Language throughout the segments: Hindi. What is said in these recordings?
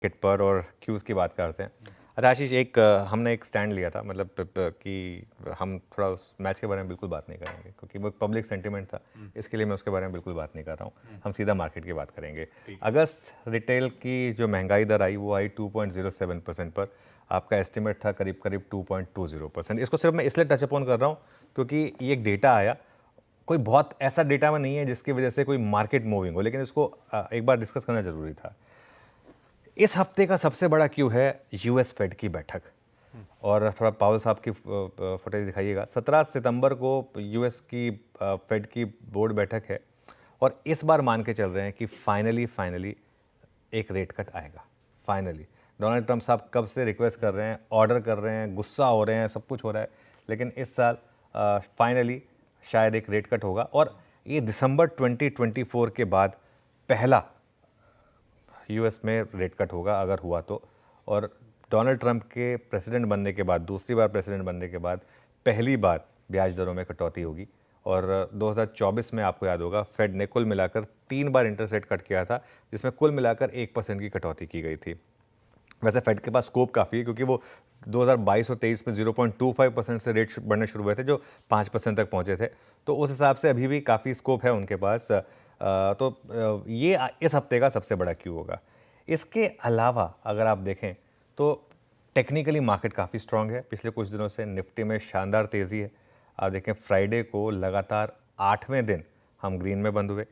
मार्केट पर और क्यूज़ की बात करते हैं। अच्छा आशीष, हमने एक स्टैंड लिया था, मतलब कि हम थोड़ा उस मैच के बारे में बिल्कुल बात नहीं करेंगे क्योंकि वो एक पब्लिक सेंटिमेंट था। इसके लिए मैं उसके बारे में बिल्कुल बात नहीं कर रहा हूँ। हम सीधा मार्केट की बात करेंगे। अगस्त रिटेल की जो महंगाई दर आई वो आई 2.07% पर। आपका एस्टिमेट था करीब करीब 2.20%। इसको सिर्फ मैं इसलिए टचअप ऑन कर रहा हूँ क्योंकि ये एक डेटा आया। कोई बहुत ऐसा डेटा में नहीं है जिसकी वजह से कोई मार्केट मूविंग हो, लेकिन इसको एक बार डिस्कस करना जरूरी था। इस हफ्ते का सबसे बड़ा क्यू है यूएस फेड की बैठक। और थोड़ा पावल साहब की फुटेज दिखाइएगा। 17 सितंबर को यूएस की फेड की बोर्ड बैठक है और इस बार मान के चल रहे हैं कि फाइनली एक रेट कट आएगा। फाइनली डोनाल्ड ट्रंप साहब कब से रिक्वेस्ट कर रहे हैं, ऑर्डर कर रहे हैं, गुस्सा हो रहे हैं, सब कुछ हो रहा है, लेकिन इस साल फाइनली शायद एक रेट कट होगा। और ये दिसंबर 2024 के बाद पहला यूएस में रेट कट होगा अगर हुआ तो। और डोनाल्ड ट्रंप के प्रेसिडेंट बनने के बाद, दूसरी बार प्रेसिडेंट बनने के बाद पहली बार ब्याज दरों में कटौती होगी। और 2024 में आपको याद होगा फेड ने कुल मिलाकर 3 बार इंटरेस्ट रेट कट किया था, जिसमें कुल मिलाकर 1% की कटौती की गई थी। वैसे फेड के पास स्कोप काफ़ी है क्योंकि वो 2022 और 23 में 0.25% से रेट बढ़ने शुरू हुए थे जो 5% तक पहुंचे थे। तो उस हिसाब से अभी भी काफ़ी स्कोप है उनके पास। ये इस हफ्ते का सबसे बड़ा क्यू होगा। इसके अलावा अगर आप देखें तो टेक्निकली मार्केट काफ़ी स्ट्रांग है। पिछले कुछ दिनों से निफ्टी में शानदार तेज़ी है। आप देखें फ्राइडे को लगातार 8वें दिन हम ग्रीन में बंद हुए।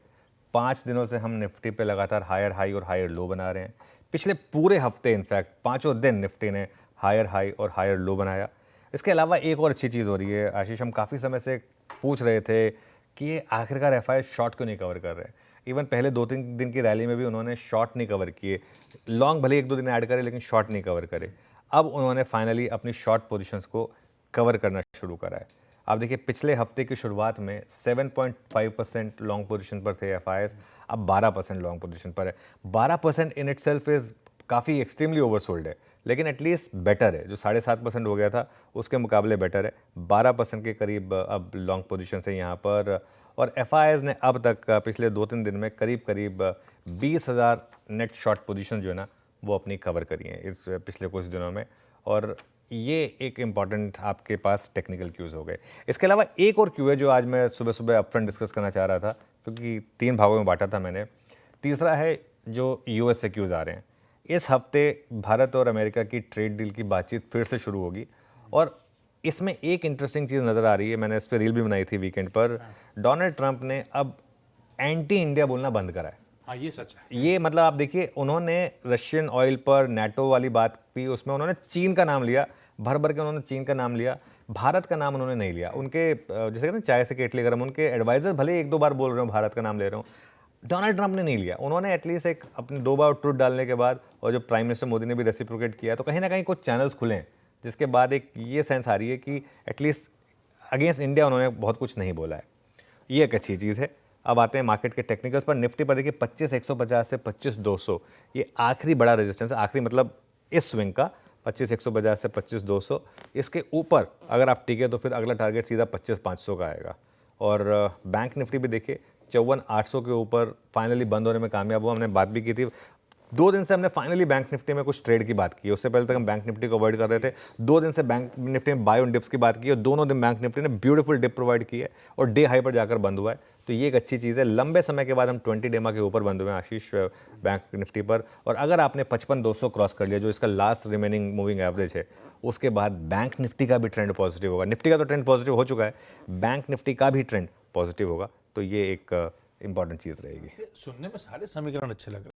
5 दिनों से हम निफ्टी पे लगातार हायर हाई और हायर लो बना रहे हैं। पिछले पूरे हफ्ते इनफैक्ट 5 दिन निफ्टी ने हायर हाई और हायर लो बनाया। इसके अलावा एक और अच्छी चीज़ हो रही है आशीष, हम काफ़ी समय से पूछ रहे थे कि ये आखिरकार एफआई शॉर्ट क्यों नहीं कवर कर रहे हैं। इवन पहले 2-3 दिन की रैली में भी उन्होंने शॉर्ट नहीं कवर किए। लॉन्ग भले 1-2 दिन ऐड करे लेकिन शॉर्ट नहीं कवर करे। अब उन्होंने फाइनली अपनी शॉर्ट पोजीशंस को कवर करना शुरू करा है। आप देखिए पिछले हफ्ते की शुरुआत में 7.5% लॉन्ग पोजीशन पर थे एफआईएस, अब 12% लॉन्ग पोजीशन पर है। 12% इन इटसेल्फ इज काफ़ी एक्सट्रीमली ओवरसोल्ड है, लेकिन एटलीस्ट बेटर है। जो 7.5% हो गया था उसके मुकाबले बेटर है। 12% के करीब अब लॉन्ग पोजीशन है यहाँ पर। और एफआईएस ने अब तक पिछले 2-3 दिन में करीब करीब 20,000 नेट शॉर्ट पोजीशन जो है ना वो अपनी कवर करी हैं इस पिछले कुछ दिनों में। और ये एक इम्पॉर्टेंट आपके पास टेक्निकल क्यूज़ हो गए। इसके अलावा एक और क्यू है जो आज मैं सुबह सुबह अपफ्रंट डिस्कस करना चाह रहा था क्योंकि 3 भागों में बांटा था मैंने। तीसरा है जो यूएस से क्यूज़ आ रहे हैं। इस हफ्ते भारत और अमेरिका की ट्रेड डील की बातचीत फिर से शुरू होगी और इसमें एक इंटरेस्टिंग चीज़ नज़र आ रही है। मैंने इस पर रील भी बनाई थी वीकेंड पर। डोनाल्ड ट्रंप ने अब एंटी इंडिया बोलना बंद करा है। हाँ ये सच है। ये मतलब आप देखिए उन्होंने रशियन ऑयल पर नेटो वाली बात की, उसमें उन्होंने चीन का नाम लिया, भर भर के उन्होंने चीन का नाम लिया, भारत का नाम उन्होंने नहीं लिया। उनके जैसे कहते हैं चाय से केटली गरम, उनके एडवाइजर भले 1-2 बार बोल रहे हो भारत का नाम ले रहे हो, डोनाल्ड ट्रंप ने नहीं लिया। उन्होंने एटलीस्ट एक अपने 2 बार ट्रुथ डालने के बाद और जब प्राइम मिनिस्टर मोदी ने भी रेसिप्रोकेट किया तो कहीं ना कहीं कुछ चैनल्स खुले, जिसके बाद एक ये सेंस आ रही है कि एटलीस्ट अगेंस्ट इंडिया उन्होंने बहुत कुछ नहीं बोला है। ये एक अच्छी चीज़ है। अब आते हैं मार्केट के टेक्निकल्स पर। निफ्टी पर देखिए 25,150 से 25,200 ये आखिरी बड़ा रेजिस्टेंस है। आखिरी मतलब इस स्विंग का 25,150 से 25,200। इसके ऊपर अगर आप टिके तो फिर अगला टारगेट सीधा 25,500 का आएगा। और बैंक निफ्टी भी देखिए 54,800 के ऊपर फाइनली बंद होने में कामयाब हुआ। हमने बात भी की थी 2 दिन से, हमने फाइनली बैंक निफ्टी में कुछ ट्रेड की बात की। उससे पहले तक हम बैंक निफ्टी को अवॉइड कर रहे थे। 2 दिन से बैंक निफ्टी में बाय ऑन डिप्स की बात की और दोनों दिन बैंक निफ्टी ने ब्यूटीफुल डिप प्रोवाइड की है और डे हाई पर जाकर बंद हुआ है। तो ये एक अच्छी चीज़ है। लंबे समय के बाद हम 20 डेमा के ऊपर बंद हुए हैं आशीष बैंक निफ्टी पर। और अगर आपने 55,200 क्रॉस कर लिया जो इसका लास्ट रिमेनिंग मूविंग एवरेज है, उसके बाद बैंक निफ्टी का भी ट्रेंड पॉजिटिव होगा। निफ्टी का तो ट्रेंड पॉजिटिव हो चुका है, बैंक निफ्टी का भी ट्रेंड पॉजिटिव होगा। तो ये एक इंपॉर्टेंट चीज़ रहेगी। सुनने में सारे समीकरण अच्छे लग रहे हैं।